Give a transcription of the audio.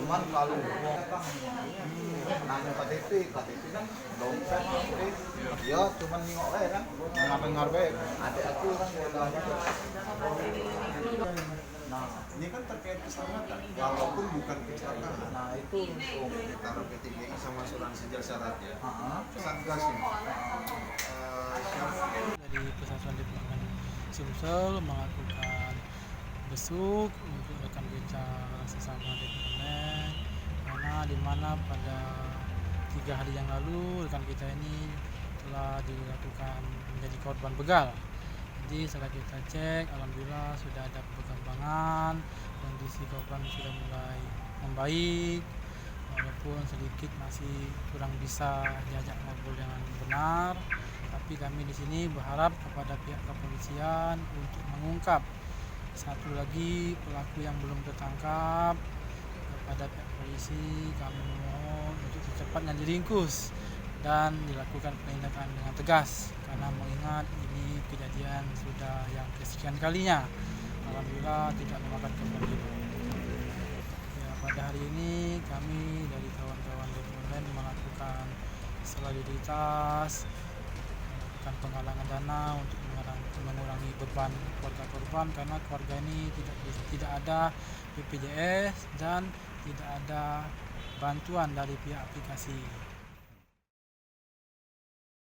cuman kalau nanya KTP kan dompet ya cuman nengok aja kan ngapain adik aku kan nah Ini kan terkait keselamatan, walaupun bukan kecelakaan. nah itu Antara PT GI sama asuransi jasa raja, Satgas ini. Dari Persatuan Departemen Sumsel melakukan besuk untuk rekan beca sesama departemen, di mana pada 3 hari yang lalu rekan kita ini telah dilakukan menjadi korban begal. Jadi setelah kita cek, alhamdulillah sudah ada perkembangan, kondisi korban sudah mulai membaik, walaupun sedikit masih kurang bisa diajak ngobrol dengan benar, tapi kami di sini berharap kepada pihak kepolisian untuk mengungkap satu lagi pelaku yang belum tertangkap. Kepada pihak polisi kami memohon untuk secepatnya diringkus dan dilakukan penindakan dengan tegas, karena mengingat ini kejadian sudah yang kesekian kalinya, alhamdulillah tidak memakan korban jiwa. Ya, pada hari ini kami dari kawan-kawan departemen melakukan solidaritas, melakukan penggalangan dana untuk mengurangi beban keluarga korban, karena keluarga ini tidak ada BPJS dan tidak ada bantuan dari pihak aplikasi.